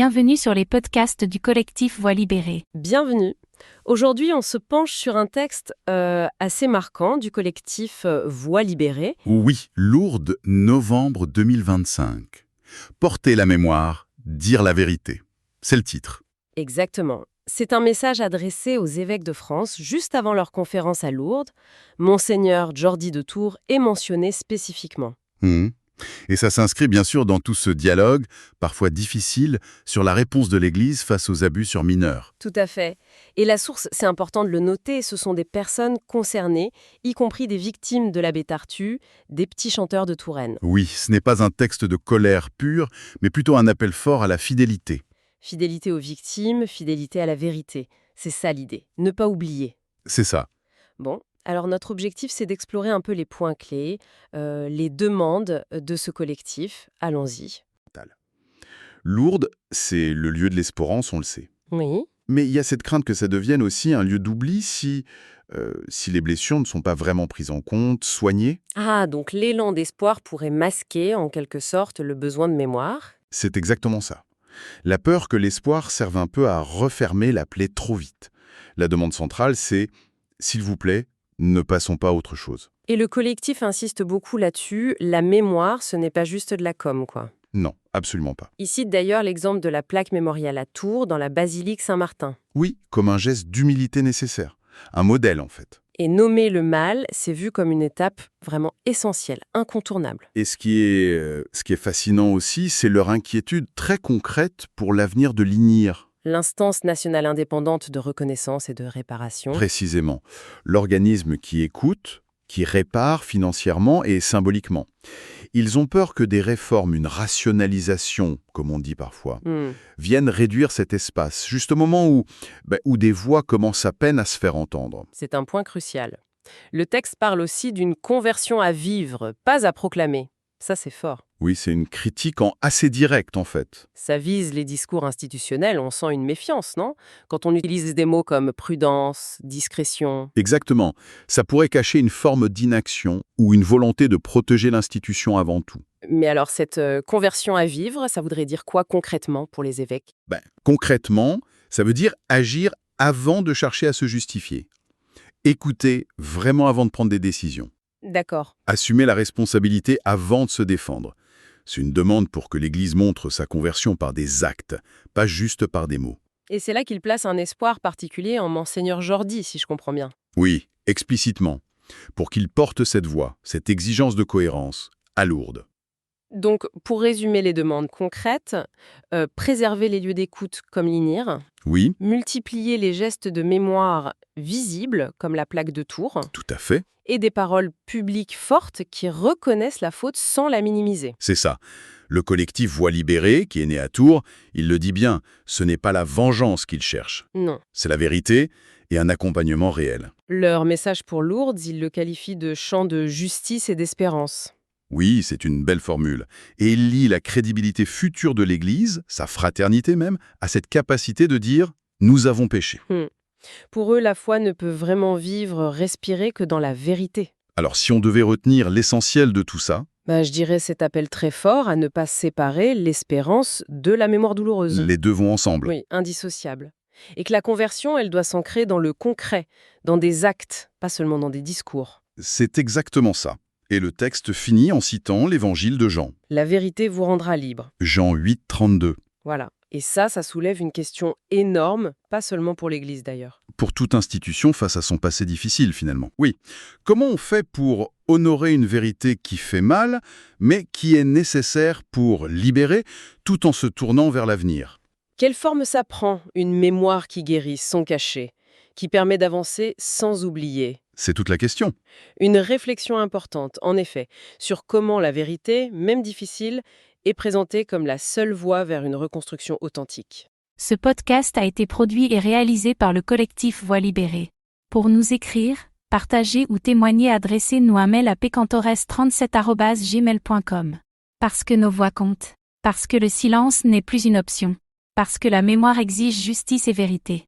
Bienvenue sur les podcasts du collectif Voix libérée. Bienvenue. Aujourd'hui, on se penche sur un texte assez marquant du collectif Voix libérée. Oui, Lourdes, novembre 2025. Porter la mémoire, dire la vérité. C'est le titre. Exactement. C'est un message adressé aux évêques de France juste avant leur conférence à Lourdes. Monseigneur Jordi de Tours est mentionné spécifiquement. Et ça s'inscrit bien sûr dans tout ce dialogue, parfois difficile, sur la réponse de l'Église face aux abus sur mineurs. Tout à fait. Et la source, c'est important de le noter, ce sont des personnes concernées, y compris des victimes de l'abbé Tartu, des petits chanteurs de Touraine. Oui, ce n'est pas un texte de colère pure, mais plutôt un appel fort à la fidélité. Fidélité aux victimes, fidélité à la vérité. C'est ça l'idée. Ne pas oublier. C'est ça. Bon, alors notre objectif, c'est d'explorer un peu les points clés, les demandes de ce collectif. Allons-y. Lourdes, c'est le lieu de l'espérance, on le sait. Oui. Mais il y a cette crainte que ça devienne aussi un lieu d'oubli si les blessures ne sont pas vraiment prises en compte, soignées. Ah, donc l'élan d'espoir pourrait masquer, en quelque sorte, le besoin de mémoire. C'est exactement ça. La peur que l'espoir serve un peu à refermer la plaie trop vite. La demande centrale, c'est « s'il vous plaît, ne passons pas à autre chose Et le collectif insiste beaucoup là-dessus. La mémoire, ce n'est pas juste de la com', quoi. ». Non, absolument pas. Il cite d'ailleurs l'exemple de la plaque mémoriale à Tours, dans la basilique Saint-Martin. Oui, comme un geste d'humilité nécessaire. Un modèle, en fait. Et nommer le mal, c'est vu comme une étape vraiment essentielle, incontournable. Et ce qui est fascinant aussi, c'est leur inquiétude très concrète pour l'avenir de l'INIR. L'instance nationale indépendante de reconnaissance et de réparation. Précisément. L'organisme qui écoute, qui répare financièrement et symboliquement. Ils ont peur que des réformes, une rationalisation, comme on dit parfois, viennent réduire cet espace, juste au moment où des voix commencent à peine à se faire entendre. C'est un point crucial. Le texte parle aussi d'une conversion à vivre, pas à proclamer. Ça, c'est fort. Oui, c'est une critique assez directe, en fait. Ça vise les discours institutionnels, on sent une méfiance, non? Quand on utilise des mots comme prudence, discrétion. Exactement. Ça pourrait cacher une forme d'inaction ou une volonté de protéger l'institution avant tout. Mais alors, cette conversion à vivre, ça voudrait dire quoi concrètement pour les évêques? Concrètement, ça veut dire agir avant de chercher à se justifier. Écouter vraiment avant de prendre des décisions. D'accord. Assumer la responsabilité avant de se défendre. C'est une demande pour que l'Église montre sa conversion par des actes, pas juste par des mots. Et c'est là qu'il place un espoir particulier en Monseigneur Jordi, si je comprends bien. Oui, explicitement. Pour qu'il porte cette voix, cette exigence de cohérence, à Lourdes. Donc, pour résumer les demandes concrètes, préserver les lieux d'écoute comme l'INIR, Oui, multiplier les gestes de mémoire visibles, comme la plaque de Tours, tout à fait, et des paroles publiques fortes qui reconnaissent la faute sans la minimiser. c'est ça. Le collectif Voix libérée, qui est né à Tours, il le dit bien, ce n'est pas la vengeance qu'il cherche. Non. C'est la vérité et un accompagnement réel. Leur message pour Lourdes, ils le qualifient de chant de justice et d'espérance. Oui, c'est une belle formule. Et il lie la crédibilité future de l'Église, sa fraternité même, à cette capacité de dire « nous avons péché ». Pour eux, la foi ne peut vraiment vivre, respirer que dans la vérité. Alors si on devait retenir l'essentiel de tout ça, Je dirais cet appel très fort à ne pas séparer l'espérance de la mémoire douloureuse. les deux vont ensemble. Oui, indissociable. Et que la conversion, elle doit s'ancrer dans le concret, dans des actes, pas seulement dans des discours. C'est exactement ça. Et le texte finit en citant l'évangile de Jean. La vérité vous rendra libre. Jean 8, 32. Voilà. Et ça soulève une question énorme, pas seulement pour l'Église d'ailleurs. Pour toute institution face à son passé difficile, finalement. Oui. Comment on fait pour honorer une vérité qui fait mal, mais qui est nécessaire pour libérer, tout en se tournant vers l'avenir? Quelle forme ça prend, une mémoire qui guérit sans cacher, qui permet d'avancer sans oublier? C'est toute la question. Une réflexion importante, en effet, sur comment la vérité, même difficile, est présentée comme la seule voie vers une reconstruction authentique. Ce podcast a été produit et réalisé par le collectif Voix libérée. Pour nous écrire, partager ou témoigner, adressez-nous un mail à pecantores37@gmail.com. Parce que nos voix comptent. Parce que le silence n'est plus une option. Parce que la mémoire exige justice et vérité.